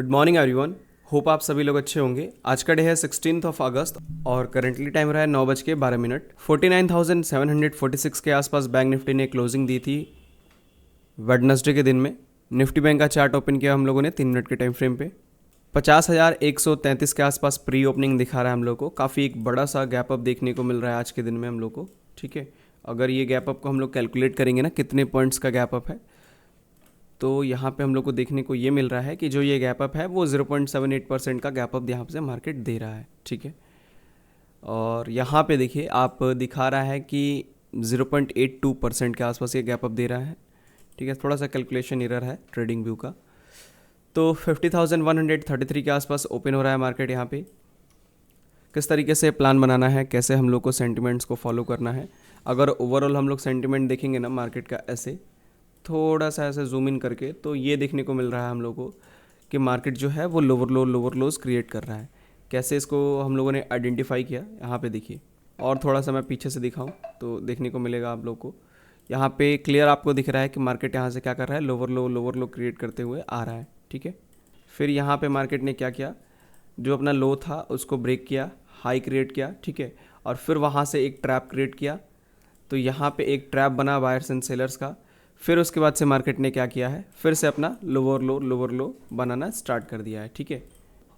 Good morning everyone. Hope आप सभी लोग अच्छे होंगे। आज का डे है 16 अगस्त और करंटली टाइम रहा है 9:12। 49,746 के आसपास बैंक निफ्टी ने क्लोजिंग दी थी वेडनेसडे के दिन में। निफ्टी बैंक का चार्ट ओपन किया हम लोगों ने 3 मिनट के टाइम फ्रेम पे। 50,133 के आसपास प्री ओपनिंग दिखा रहा है हम लोग को। काफ़ी एक बड़ा सा गैप अप देखने को मिल रहा है आज के दिन में हम लोग को। ठीक है, अगर ये गैप अप को हम लोग कैलकुलेट करेंगे ना कितने पॉइंट्स का गैप अप है, तो यहाँ पे हम लोग को देखने को ये मिल रहा है कि जो ये गैप अप है वो 0.78% का गैप अप यहाँ से मार्केट दे रहा है। ठीक है, और यहाँ पे देखिए आप दिखा रहा है कि 0.82% के आसपास ये गैप अप दे रहा है। ठीक है, थोड़ा सा कैलकुलेशन एरर है ट्रेडिंग व्यू का। तो 50,133 के आसपास ओपन हो रहा है मार्केट। यहाँ पे किस तरीके से प्लान बनाना है, कैसे हम लोग को सेंटिमेंट्स को फॉलो करना है। अगर ओवरऑल हम लोग सेंटिमेंट देखेंगे ना मार्केट का, ऐसे थोड़ा सा ऐसे जूम इन करके, तो ये देखने को मिल रहा है हम लोग को कि मार्केट जो है वो लोअर लोज क्रिएट कर रहा है। कैसे इसको हम लोगों ने आइडेंटिफाई किया, यहाँ पे देखिए। और थोड़ा सा मैं पीछे से दिखाऊं तो देखने को मिलेगा आप लोग को। यहाँ पे क्लियर आपको दिख रहा है कि मार्केट यहाँ से क्या कर रहा है, लोअर लो क्रिएट करते हुए आ रहा है। ठीक है, फिर यहाँ पे मार्केट ने क्या किया, जो अपना लो था उसको ब्रेक किया, हाई क्रिएट किया। ठीक है, और फिर वहाँ से एक ट्रैप क्रिएट किया। तो यहाँ पे एक ट्रैप बना बायर्स एंड सेलर्स का। फिर उसके बाद से मार्केट ने क्या किया है, फिर से अपना लोअर लो बनाना स्टार्ट कर दिया है। ठीक है,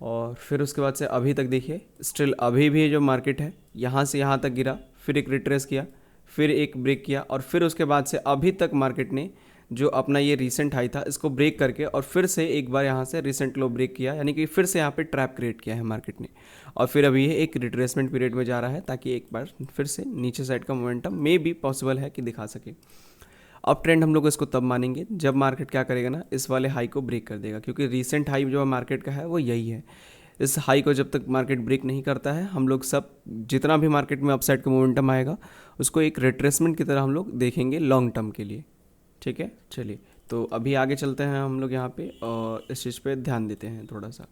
और फिर उसके बाद से अभी तक देखिए स्टिल अभी भी जो मार्केट है यहाँ से यहाँ तक गिरा, फिर एक रिट्रेस किया, फिर एक ब्रेक किया, और फिर उसके बाद से अभी तक मार्केट ने जो अपना ये रीसेंट हाई था इसको ब्रेक करके और फिर से एक बार यहाँ से रीसेंट लो ब्रेक किया, यानी कि फिर से यहाँ पे ट्रैप क्रिएट किया है मार्केट ने। और फिर अभी ये एक रिट्रेसमेंट पीरियड में जा रहा है ताकि एक बार फिर से नीचे साइड का मोमेंटम मे भी पॉसिबल है कि दिखा सके। अब ट्रेंड हम लोग इसको तब मानेंगे जब मार्केट क्या करेगा ना, इस वाले हाई को ब्रेक कर देगा, क्योंकि रीसेंट हाई जो मार्केट का है वो यही है। इस हाई को जब तक मार्केट ब्रेक नहीं करता है, हम लोग सब जितना भी मार्केट में अपसाइड का मोमेंटम आएगा उसको एक रिट्रेसमेंट की तरह हम लोग देखेंगे लॉन्ग टर्म के लिए। ठीक है, चलिए तो अभी आगे चलते हैं हम लोग यहाँ पे और इस चीज़ पे ध्यान देते हैं थोड़ा सा।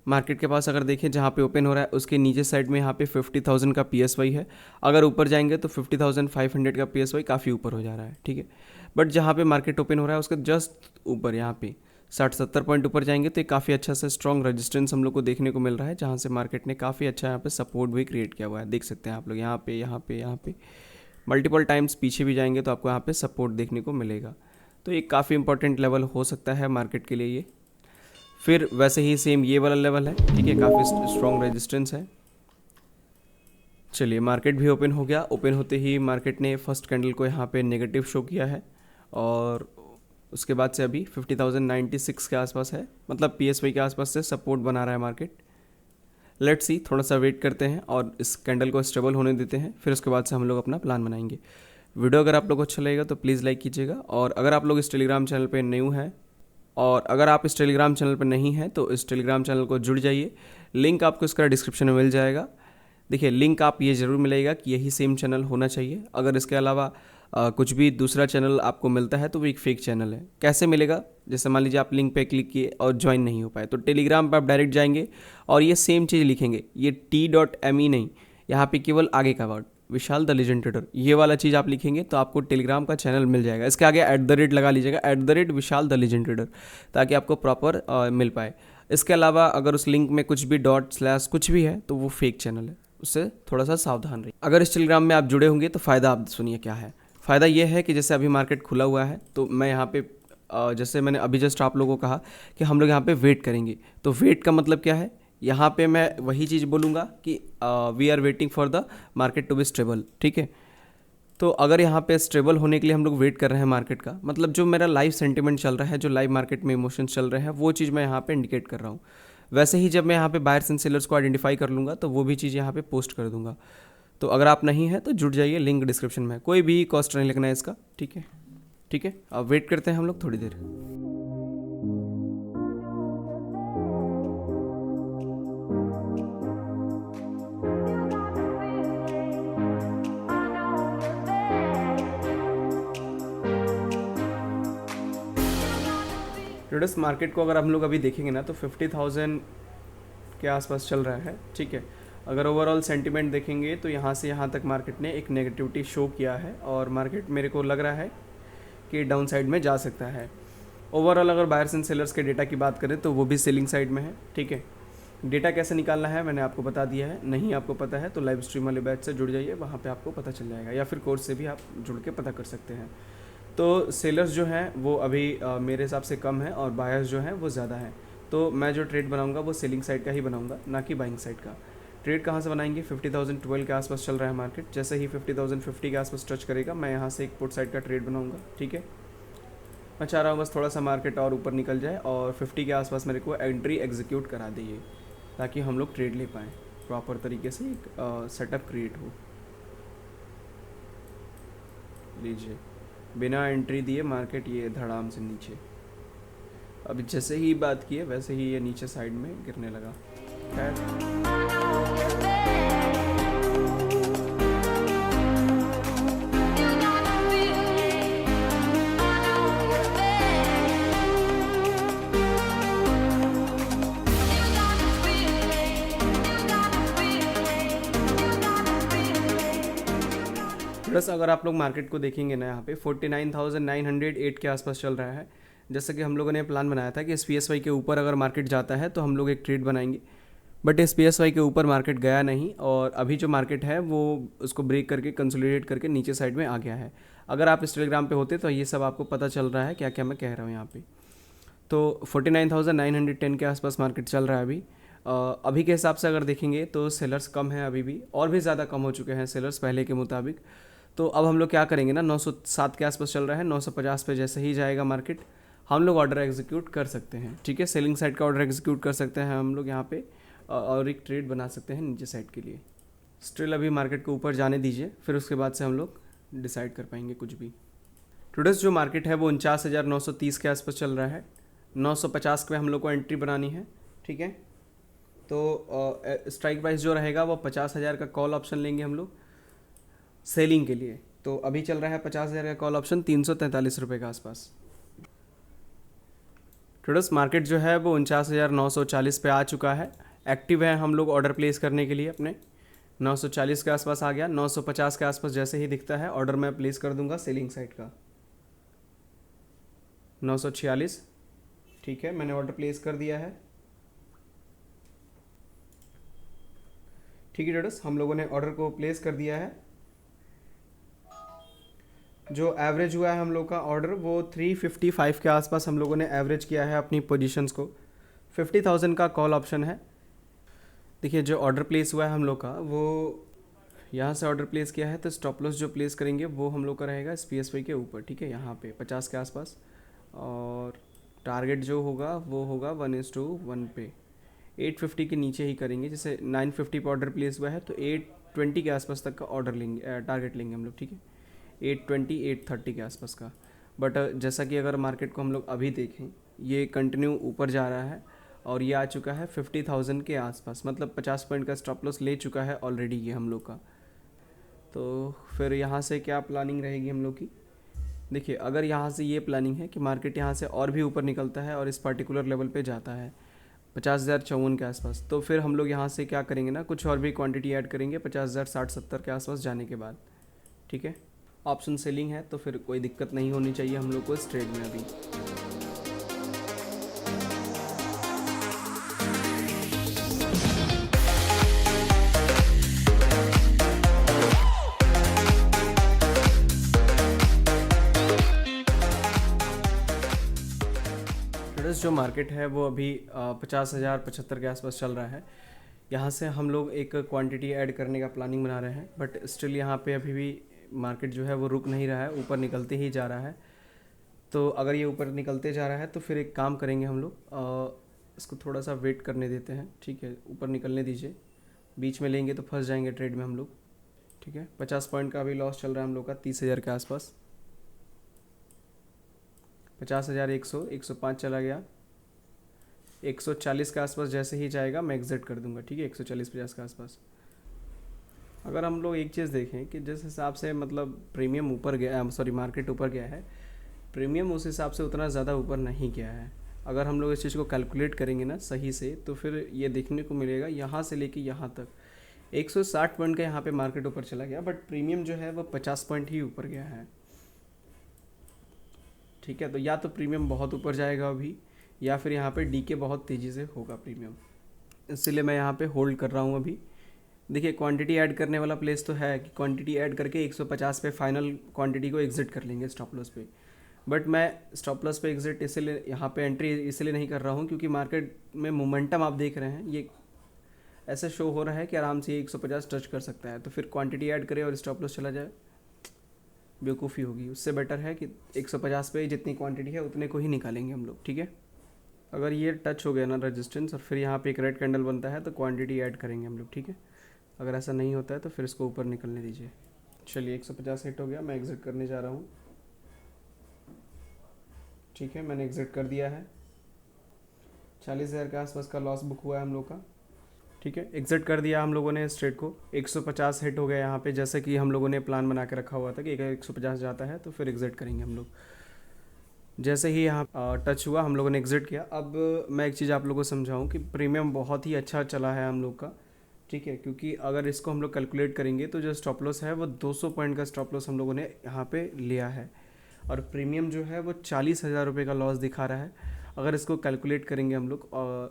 मार्केट के पास अगर देखें जहाँ पे ओपन हो रहा है उसके नीचे साइड में यहाँ पे 50,000 का PSY है। अगर ऊपर जाएंगे तो 50,500 का PSY काफ़ी ऊपर हो जा रहा है। ठीक है, बट जहाँ पे मार्केट ओपन हो रहा है उसके जस्ट ऊपर यहाँ पे 60-70 पॉइंट ऊपर जाएंगे तो एक काफ़ी अच्छा सा स्ट्रॉन्ग रेजिस्टेंस हम लोग को देखने को मिल रहा है, जहाँ से मार्केट ने काफ़ी अच्छा यहाँ पे सपोर्ट भी क्रिएट किया हुआ है। देख सकते हैं आप लोग यहाँ पे मल्टीपल टाइम्स पीछे भी जाएंगे तो आपको यहाँ पे सपोर्ट देखने को मिलेगा। तो एक काफ़ी इंपॉर्टेंट लेवल हो सकता है मार्केट के लिए ये। फिर वैसे ही सेम ये वाला लेवल है। ठीक है, काफ़ी स्ट्रॉन्ग रेजिस्टेंस है। चलिए मार्केट भी ओपन हो गया। ओपन होते ही मार्केट ने फर्स्ट कैंडल को यहाँ पे नेगेटिव शो किया है और उसके बाद से अभी 50,096 के आसपास है, मतलब PSY के आसपास से सपोर्ट बना रहा है मार्केट। लेट्स सी, थोड़ा सा वेट करते हैं और इस कैंडल को स्टेबल होने देते हैं, फिर उसके बाद से हम लोग अपना प्लान बनाएंगे। वीडियो अगर आप लोग को अच्छा लगेगा तो प्लीज़ लाइक कीजिएगा, और अगर आप लोग इस टेलीग्राम चैनल पर न्यू हैं और अगर आप इस टेलीग्राम चैनल पर नहीं हैं तो इस टेलीग्राम चैनल को जुड़ जाइए। लिंक आपको इसका डिस्क्रिप्शन में मिल जाएगा। देखिए लिंक आप ये ज़रूर मिलेगा कि यही सेम चैनल होना चाहिए। अगर इसके अलावा कुछ भी दूसरा चैनल आपको मिलता है तो वो एक फेक चैनल है। कैसे मिलेगा, जैसे मान लीजिए आप लिंक पे क्लिक किए और ज्वाइन नहीं हो पाए तो टेलीग्राम पर आप डायरेक्ट जाएंगे और ये सेम चीज़ लिखेंगे, ये T.me नहीं, यहाँ पे केवल आगे का word Vishal the legend trader, ये वाला चीज़ आप लिखेंगे तो आपको टेलीग्राम का चैनल मिल जाएगा। इसके आगे @ लगा लीजिएगा, @विशाल द लेजेंड ट्रेडर, ताकि आपको प्रॉपर मिल पाए। इसके अलावा अगर उस लिंक में कुछ भी डॉट/ कुछ भी है तो वो फेक चैनल है, उससे थोड़ा सा सावधान रहिए। अगर इस टेलीग्राम में आप जुड़े होंगे तो फ़ायदा आप सुनिए क्या है। फ़ायदा ये है कि जैसे अभी मार्केट खुला हुआ है तो मैं यहाँ पे जैसे मैंने अभी जस्ट आप लोगों को कहा कि हम लोग यहाँ पे वेट करेंगे, तो वेट का मतलब क्या है, यहाँ पे मैं वही चीज़ बोलूँगा कि we are waiting for the market to be stable. ठीक है, तो अगर यहाँ पे स्टेबल होने के लिए हम लोग वेट कर रहे हैं मार्केट का, मतलब जो मेरा लाइव सेंटिमेंट चल रहा है, जो लाइव मार्केट में इमोशंस चल रहे हैं, वो चीज़ मैं यहाँ पे इंडिकेट कर रहा हूँ। वैसे ही जब मैं यहाँ पे बायर्स एंड सेलर्स को आइडेंटिफाई कर लूँगा तो वो भी चीज़ यहाँ पे पोस्ट कर दूँगा। तो अगर आप नहीं हैं तो जुड़ जाइए, लिंक डिस्क्रिप्शन में। कोई भी कॉस्ट नहीं लिखना है इसका। ठीक है, ठीक है, अब वेट करते हैं हम लोग थोड़ी देर। ट्रेडर्स मार्केट को अगर हम लोग अभी देखेंगे ना तो 50,000 के आसपास चल रहा है। ठीक है, अगर ओवरऑल सेंटिमेंट देखेंगे तो यहाँ से यहाँ तक मार्केट ने एक नेगेटिविटी शो किया है और मार्केट मेरे को लग रहा है कि डाउन साइड में जा सकता है। ओवरऑल अगर बायर्स एंड सेलर्स के डेटा की बात करें तो वो भी सेलिंग साइड में है, ठीक है। डेटा कैसे निकालना है मैंने आपको बता दिया है, नहीं आपको पता है तो लाइव स्ट्रीम वाले बैच से जुड़ जाइए, वहाँ पे आपको पता चल जाएगा, या फिर कोर्स से भी आप जुड़ के पता कर सकते हैं। तो सेलर्स जो हैं वो अभी मेरे हिसाब से कम है और बायर्स जो हैं वो ज़्यादा हैं। तो मैं जो ट्रेड बनाऊंगा वो सेलिंग साइड का ही बनाऊंगा, ना कि बाइंग साइड का। ट्रेड कहाँ से बनाएंगे, 50,012 के आसपास चल रहा है मार्केट, जैसे ही 50,050 के आसपास टच करेगा मैं यहाँ से एक पुट साइड का ट्रेड बनाऊंगा, ठीक है। मैं चाह रहा हूँ बस थोड़ा सा मार्केट और ऊपर निकल जाए और 50 के आसपास मेरे को एंट्री एग्जीक्यूट करा दीजिए, ताकि हम लोग ट्रेड ले पाएँ, प्रॉपर तरीके से एक सेटअप क्रिएट हो। लीजिए, बिना एंट्री दिए मार्केट ये धड़ाम से नीचे, अभी जैसे ही बात की है वैसे ही ये नीचे साइड में गिरने लगा। खैर प्लस अगर आप लोग मार्केट को देखेंगे ना, यहाँ पे 49,908 के आसपास चल रहा है। जैसा कि हम लोगों ने प्लान बनाया था कि SPSY के ऊपर अगर मार्केट जाता है तो हम लोग एक ट्रेड बनाएंगे, बट SPSY के ऊपर मार्केट गया नहीं और अभी जो मार्केट है वो उसको ब्रेक करके कंसोलिडेट करके नीचे साइड में आ गया है। अगर आप इस टेलीग्राम पे होते तो ये सब आपको पता चल रहा है क्या क्या मैं कह रहा हूँ यहाँ पे। तो 49,910 के आसपास मार्केट चल रहा है अभी। अभी के हिसाब से अगर देखेंगे तो सेलर्स कम हैं अभी भी, और भी ज़्यादा कम हो चुके हैं सेलर्स पहले के मुताबिक। तो अब हम लोग क्या करेंगे ना, 907 के आसपास चल रहा है, 950 पे जैसे ही जाएगा मार्केट हम लोग ऑर्डर एग्जीक्यूट कर सकते हैं, ठीक है। सेलिंग साइड का ऑर्डर एग्जीक्यूट कर सकते हैं हम लोग यहाँ पे, और एक ट्रेड बना सकते हैं नीचे साइड के लिए। स्टिल अभी मार्केट को ऊपर जाने दीजिए, फिर उसके बाद से हम लोग डिसाइड कर पाएंगे कुछ भी। टुडेस जो मार्केट है वो 49,930 के आसपास चल रहा है, 950 पे हम लोग को एंट्री बनानी है, ठीक है। तो स्ट्राइक प्राइस जो रहेगा वो 50,000 का कॉल ऑप्शन लेंगे हम लोग सेलिंग के लिए। तो अभी चल रहा है 50,000 का कॉल ऑप्शन 343 रुपये के आसपास। टुडेस मार्केट जो है वो 49,940 पे आ चुका है, एक्टिव है हम लोग ऑर्डर प्लेस करने के लिए अपने। 940 के आसपास आ गया, 950 के आसपास जैसे ही दिखता है ऑर्डर मैं प्लेस कर दूंगा सेलिंग साइड का। 946, ठीक है, मैंने ऑर्डर प्लेस कर दिया है, ठीक है। टुडेस हम लोगों ने ऑर्डर को प्लेस कर दिया है। जो एवरेज हुआ है हम लोग का ऑर्डर वो 355 के आसपास हम लोगों ने एवरेज किया है अपनी पोजीशंस को। 50,000 का कॉल ऑप्शन है। देखिए जो ऑर्डर प्लेस हुआ है हम लोग का वो यहाँ से ऑर्डर प्लेस किया है, तो स्टॉप लॉस जो प्लेस करेंगे वो हम लोग का रहेगा SPSY के ऊपर, ठीक है, यहाँ पे 50 के आसपास। और टारगेट जो होगा वो होगा 1:1 पे, 850 के नीचे ही करेंगे। जैसे 950 पे ऑर्डर प्लेस हुआ है तो 820 के आसपास तक का ऑर्डर लेंगे, टारगेट लेंगे हम लोग, ठीक है, 820 830 के आसपास का। बट जैसा कि अगर मार्केट को हम लोग अभी देखें ये कंटिन्यू ऊपर जा रहा है और ये आ चुका है 50,000 के आसपास, मतलब 50 पॉइंट का स्टॉप लॉस ले चुका है ऑलरेडी ये हम लोग का। तो फिर यहाँ से क्या प्लानिंग रहेगी हम लोग की, देखिए अगर यहाँ से ये प्लानिंग है कि मार्केट यहाँ से और भी ऊपर निकलता है और इस पर्टिकुलर लेवल पे जाता है 50,054 के आसपास, तो फिर हम लोग यहाँ से क्या करेंगे ना, कुछ और भी क्वांटिटी ऐड करेंगे 50,060-70 के आसपास जाने के बाद, ठीक है। ऑप्शन सेलिंग है तो फिर कोई दिक्कत नहीं होनी चाहिए हम लोग को इस ट्रेड में अभी। जो मार्केट है वो अभी 50,075 के आसपास चल रहा है। यहाँ से हम लोग एक क्वांटिटी ऐड करने का प्लानिंग बना रहे हैं, बट स्टिल यहाँ पे अभी भी मार्केट जो है वो रुक नहीं रहा है, ऊपर निकलते ही जा रहा है। तो अगर ये ऊपर निकलते जा रहा है तो फिर एक काम करेंगे हम लोग, इसको थोड़ा सा वेट करने देते हैं, ठीक है, ऊपर निकलने दीजिए। बीच में लेंगे तो फंस जाएंगे ट्रेड में हम लोग, ठीक है। 50 पॉइंट का अभी लॉस चल रहा है हम लोग का 30,000 के आसपास। 50,100 105 चला गया, 140 के आसपास जैसे ही जाएगा मैं एग्जिट कर दूंगा, ठीक है, 140-50 के आसपास। अगर हम लोग एक चीज़ देखें कि जिस हिसाब से मतलब प्रीमियम ऊपर गया, सॉरी मार्केट ऊपर गया है, प्रीमियम उस हिसाब से उतना ज़्यादा ऊपर नहीं गया है। अगर हम लोग इस चीज़ को कैलकुलेट करेंगे ना सही से तो फिर ये देखने को मिलेगा यहाँ से लेके यहाँ तक 160 पॉइंट का यहाँ पे मार्केट ऊपर चला गया, बट प्रीमियम जो है वो 50 पॉइंट ही ऊपर गया है। ठीक है। तो या तो प्रीमियम बहुत ऊपर जाएगा अभी, या फिर यहाँ पे डीके बहुत तेज़ी से होगा प्रीमियम, इसलिए मैं यहाँ पे होल्ड कर रहा हूँ अभी। देखिए क्वांटिटी ऐड करने वाला प्लेस तो है कि क्वांटिटी ऐड करके 150 पे फाइनल क्वांटिटी को एग्जिट कर लेंगे स्टॉप लॉस पे। बट मैं स्टॉप लॉस पे एग्जिट इसलिए यहाँ पे एंट्री इसलिए नहीं कर रहा हूँ क्योंकि मार्केट में मोमेंटम आप देख रहे हैं, ये ऐसे शो हो रहा है कि आराम से ये 150 टच कर सकता है। तो फिर क्वांटिटी ऐड करे और स्टॉप लॉस चला जाए, बेवकूफ़ी होगी। उससे बेटर है कि 150 पे जितनी क्वांटिटी है उतने को ही निकालेंगे हम लोग, ठीक है। अगर ये टच हो गया ना रेजिस्टेंस और फिर यहाँ पे एक रेड कैंडल बनता है तो क्वांटिटी ऐड करेंगे हम लोग, ठीक है। अगर ऐसा नहीं होता है तो फिर इसको ऊपर निकलने दीजिए। चलिए 150 हिट हो गया, मैं एग्ज़िट करने जा रहा हूँ, ठीक है। मैंने एग्ज़िट कर दिया है। 40,000 के आसपास का लॉस बुक हुआ है हम लोग का, ठीक है। एग्जिट कर दिया हम लोगों ने इस ट्रेड को। 150 हिट हो गया यहाँ पे, जैसे कि हम लोगों ने प्लान बना के रखा हुआ था कि अगर 150 जाता है तो फिर एग्जिट करेंगे हम लोग। जैसे ही यहाँ टच हुआ हम लोगों ने एग्जिट किया। अब मैं एक चीज़ आप लोगों को समझाऊँ कि प्रीमियम बहुत ही अच्छा चला है हम लोग का, ठीक है। क्योंकि अगर इसको हम लोग कैलकुलेट करेंगे तो जो स्टॉप लॉस है वो 200 पॉइंट का स्टॉप लॉस हम लोगों ने यहाँ पे लिया है, और प्रीमियम जो है वो 40,000 रुपये का लॉस दिखा रहा है। अगर इसको कैलकुलेट करेंगे हम लोग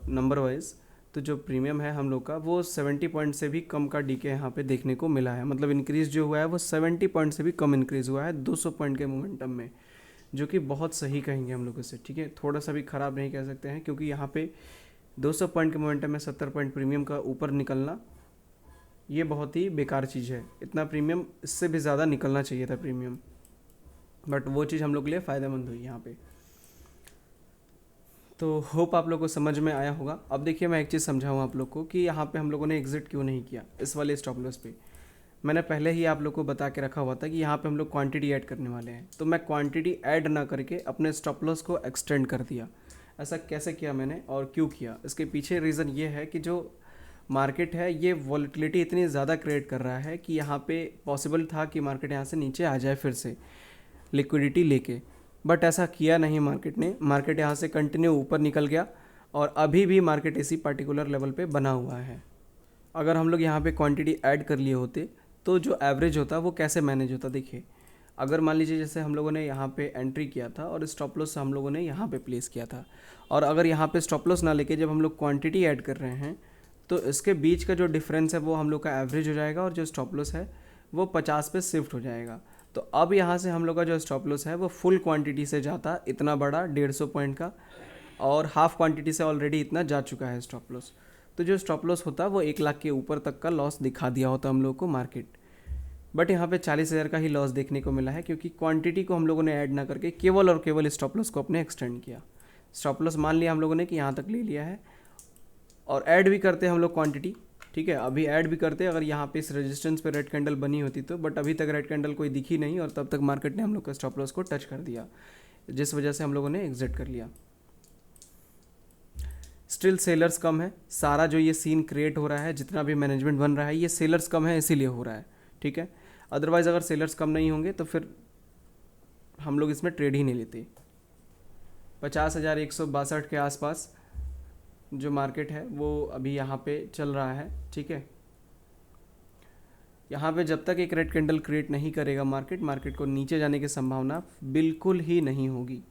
नंबर वाइज, तो जो प्रीमियम है हम लोग का वो 70 पॉइंट से भी कम का डीके यहाँ पे देखने को मिला है। मतलब इंक्रीज़ जो हुआ है वो 70 पॉइंट से भी कम इंक्रीज़ हुआ है 200 पॉइंट के मोमेंटम में, जो कि बहुत सही कहेंगे हम लोग इसे, ठीक है। थोड़ा सा भी ख़राब नहीं कह सकते हैं, क्योंकि यहाँ पे 200 पॉइंट के मोमेंटम में 70 पॉइंट प्रीमियम का ऊपर निकलना ये बहुत ही बेकार चीज़ है। इतना प्रीमियम, इससे भी ज़्यादा निकलना चाहिए था प्रीमियम, बट वो चीज़ हम लोग के लिए फ़ायदेमंद हुई यहाँ पे। तो होप आप लोग को समझ में आया होगा। अब देखिए मैं एक चीज़ समझाऊँ आप लोग को कि यहाँ पे हम लोगों ने एग्जिट क्यों नहीं किया इस वाले स्टॉप लॉस पे। मैंने पहले ही आप लोग को बता के रखा हुआ था कि यहाँ पे हम लोग क्वांटिटी ऐड करने वाले हैं, तो मैं क्वांटिटी ऐड ना करके अपने स्टॉप लॉस को एक्सटेंड कर दिया। ऐसा कैसे किया मैंने और क्यों किया, इसके पीछे रीज़न ये है कि जो मार्केट है ये वॉलेटिलिटी इतनी ज़्यादा क्रिएट कर रहा है कि यहाँ पे पॉसिबल था कि मार्केट यहाँ से नीचे आ जाए फिर से लिक्विडिटी लेके, बट ऐसा किया नहीं मार्केट ने। मार्केट यहाँ से कंटिन्यू ऊपर निकल गया और अभी भी मार्केट इसी पर्टिकुलर लेवल पे बना हुआ है। अगर हम लोग यहाँ पे क्वांटिटी ऐड कर लिए होते तो जो एवरेज होता वो कैसे मैनेज होता, देखिए। अगर मान लीजिए जैसे हम लोगों ने यहाँ पे एंट्री किया था और स्टॉप लॉस हम लोगों ने यहाँ पे प्लेस किया था, और अगर यहाँ पे स्टॉप लॉस ना लेके जब हम लोग क्वांटिटी ऐड कर रहे हैं तो इसके बीच का जो डिफरेंस है वो हम लोग का एवरेज हो जाएगा, और जो स्टॉप लॉस है वो 50 पे शिफ्ट हो जाएगा। तो अब यहाँ से हम लोग का जो स्टॉप लॉस है वो फुल क्वांटिटी से जाता इतना बड़ा 150 पॉइंट का, और हाफ क्वांटिटी से ऑलरेडी इतना जा चुका है स्टॉप लॉस। तो जो स्टॉप लॉस होता वो 1 लाख के ऊपर तक का लॉस दिखा दिया होता हम लोग को मार्केट, बट यहाँ पे 40,000 का ही लॉस देखने को मिला है, क्योंकि क्वांटिटी को हम लोगों ने ऐड ना करके केवल और केवल स्टॉप लॉस को अपने एक्सटेंड किया। स्टॉप लॉस मान लिया हम लोगों ने कि यहाँ तक ले लिया है, और ऐड भी करते हम लोग क्वांटिटी, ठीक है। अभी ऐड भी करते अगर यहाँ पे इस रेजिस्टेंस पे रेड कैंडल बनी होती तो, बट अभी तक रेड कैंडल कोई दिखी नहीं, और तब तक मार्केट ने हम लोग का स्टॉप लॉस को टच कर दिया, जिस वजह से हम लोगों ने एग्जिट कर लिया। स्टिल सेलर्स कम है, सारा जो ये सीन क्रिएट हो रहा है, जितना भी मैनेजमेंट बन रहा है, ये सेलर्स कम है इसीलिए हो रहा है, ठीक है। अदरवाइज़ अगर सेलर्स कम नहीं होंगे तो फिर हम लोग इसमें ट्रेड ही नहीं लेते। 50,162 के आसपास जो मार्केट है वो अभी यहाँ पे चल रहा है, ठीक है। यहाँ पे जब तक एक रेड कैंडल क्रिएट नहीं करेगा मार्केट को नीचे जाने की संभावना बिल्कुल ही नहीं होगी।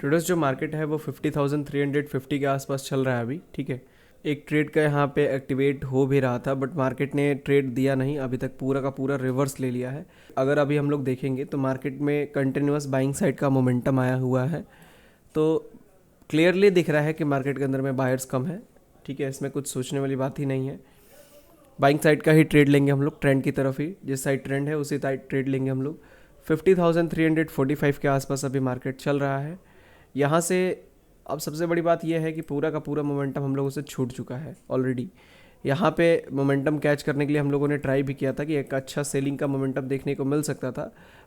ट्रेडर्स जो मार्केट है वो 50,350 के आसपास चल रहा है अभी, ठीक है। एक ट्रेड का यहाँ पे एक्टिवेट हो भी रहा था, बट मार्केट ने ट्रेड दिया नहीं, अभी तक पूरा का पूरा रिवर्स ले लिया है। अगर अभी हम लोग देखेंगे तो मार्केट में कंटिन्यूस बाइंग साइड का मोमेंटम आया हुआ है, तो क्लियरली दिख रहा है कि मार्केट के अंदर में बायर्स कम है, ठीक है। इसमें कुछ सोचने वाली बात ही नहीं है। बाइंग साइड का ही ट्रेड लेंगे हम लोग, ट्रेंड की तरफ ही, जिस साइड ट्रेंड है उसी साइड ट्रेड लेंगे हम लोग। 50,345 के आसपास अभी मार्केट चल रहा है। यहाँ से अब सबसे बड़ी बात यह है कि पूरा का पूरा मोमेंटम हम लोगों से छूट चुका है ऑलरेडी। यहाँ पे मोमेंटम कैच करने के लिए हम लोगों ने ट्राई भी किया था कि एक अच्छा सेलिंग का मोमेंटम देखने को मिल सकता था,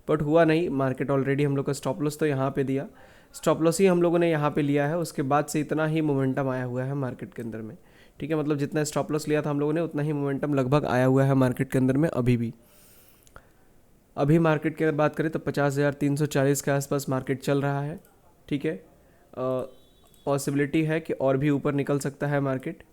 बट हुआ नहीं। मार्केट ऑलरेडी हम लोग का स्टॉप लॉस तो यहाँ पे दिया, स्टॉप लॉस ही हम लोगों ने यहाँ पे लिया है, उसके बाद से इतना ही मोमेंटम आया हुआ है मार्केट के अंदर में, ठीक है, मतलब जितना स्टॉप लॉस लिया था हम लोगों ने उतना ही मोमेंटम लगभग आया हुआ है मार्केट के अंदर में अभी भी। अभी मार्केट की अगर बात करें तो 50,340 के आसपास मार्केट चल रहा है। ठीक है, पॉसिबिलिटी है कि और भी ऊपर निकल सकता है मार्केट।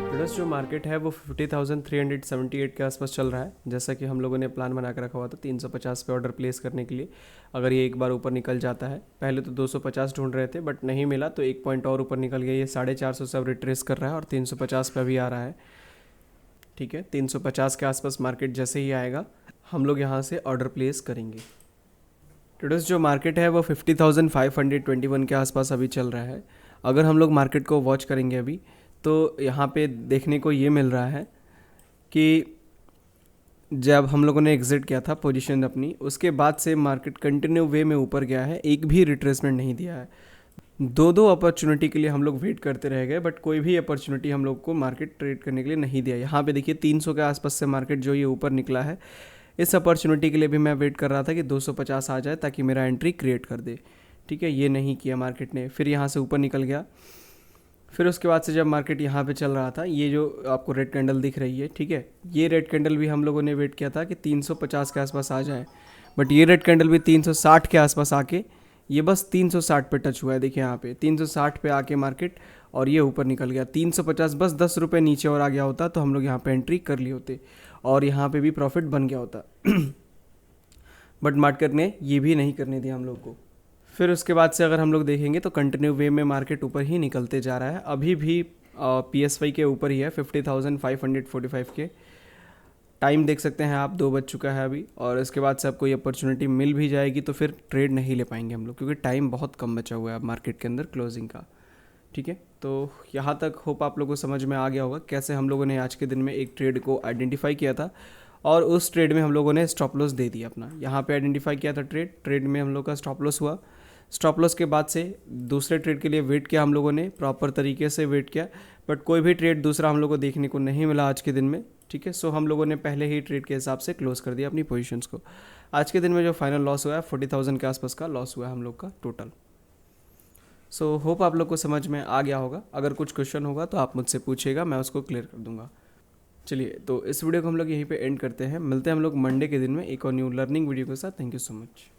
ट्रेडर्स जो मार्केट है वो 50,378 के आसपास चल रहा है, जैसा कि हम लोगों ने प्लान बना कर रखा हुआ था 350 पे ऑर्डर प्लेस करने के लिए। अगर ये एक बार ऊपर निकल जाता है, पहले तो 250 ढूंढ रहे थे बट नहीं मिला, तो एक पॉइंट और ऊपर निकल गया, ये 450 से अब रिट्रेस कर रहा है और 350 पे अभी आ रहा है। ठीक है, 350 के आसपास मार्केट जैसे ही आएगा हम लोग यहाँ से ऑर्डर प्लेस करेंगे। ट्रेडर्स जो मार्केट है वो 50,521 के आसपास अभी चल रहा है। अगर हम लोग मार्केट को वॉच करेंगे अभी तो यहाँ पे देखने को ये मिल रहा है कि जब हम लोगों ने एग्जिट किया था पोजीशन अपनी, उसके बाद से मार्केट कंटिन्यू वे में ऊपर गया है, एक भी रिट्रेसमेंट नहीं दिया है। दो अपॉर्चुनिटी के लिए हम लोग वेट करते रह गए बट कोई भी अपॉर्चुनिटी हम लोग को मार्केट ट्रेड करने के लिए नहीं दिया। यहाँ पे देखिए 300 के आसपास से मार्केट जो ये ऊपर निकला है, इस अपॉर्चुनिटी के लिए भी मैं वेट कर रहा था कि 250 आ जाए ताकि मेरा एंट्री क्रिएट कर दे। ठीक है, ये नहीं किया मार्केट ने, फिर यहाँ से ऊपर निकल गया। फिर उसके बाद से जब मार्केट यहाँ पे चल रहा था, ये जो आपको रेड कैंडल दिख रही है, ठीक है, ये रेड कैंडल भी हम लोगों ने वेट किया था कि 350 के आसपास आ जाए, बट ये रेड कैंडल भी 360 के आसपास आके ये बस 360 पे टच हुआ है। देखिए यहाँ पे 360 पे आके मार्केट और ये ऊपर निकल गया 350, बस 10 रुपये नीचे और आ गया होता तो हम लोग यहाँ पे एंट्री कर लिए होते और यहाँ पे भी प्रॉफिट बन गया होता बट मार्केट ने ये भी नहीं करने दिया हम लोग को। फिर उसके बाद से अगर हम लोग देखेंगे तो कंटिन्यू वे में मार्केट ऊपर ही निकलते जा रहा है, अभी भी PSY के ऊपर ही है 50,545 के। टाइम देख सकते हैं आप, 2 बज चुका है अभी, और इसके बाद से आपको ये अपॉर्चुनिटी मिल भी जाएगी तो फिर ट्रेड नहीं ले पाएंगे हम लोग, क्योंकि टाइम बहुत कम बचा हुआ है अब मार्केट के अंदर क्लोजिंग का। ठीक है, तो यहाँ तक होप आप लोगों को समझ में आ गया होगा कैसे हम लोगों ने आज के दिन में एक ट्रेड को आइडेंटिफाई किया था और उस ट्रेड में हम लोगों ने स्टॉप लॉस दे दिया अपना। यहाँ पे आइडेंटिफाई किया था ट्रेड में हम लोग का स्टॉप लॉस हुआ। स्टॉप लॉस के बाद से दूसरे ट्रेड के लिए वेट किया हम लोगों ने, प्रॉपर तरीके से वेट किया, बट कोई भी ट्रेड दूसरा हम लोग को देखने को नहीं मिला आज के दिन में। ठीक है, सो हम लोगों ने पहले ही ट्रेड के हिसाब से क्लोज कर दिया अपनी पोजीशंस को। आज के दिन में जो फाइनल लॉस हुआ है 40,000 के आसपास का लॉस हुआ है हम लोग का टोटल। सो होप आप लोग को समझ में आ गया होगा। अगर कुछ क्वेश्चन होगा तो आप मुझसे पूछिएगा, मैं उसको क्लियर कर दूंगा। चलिए, तो इस वीडियो को हम लोग यहीं पे एंड करते हैं। मिलते हैं हम लोग मंडे के दिन में एक और न्यू लर्निंग वीडियो के साथ। Thank you so much.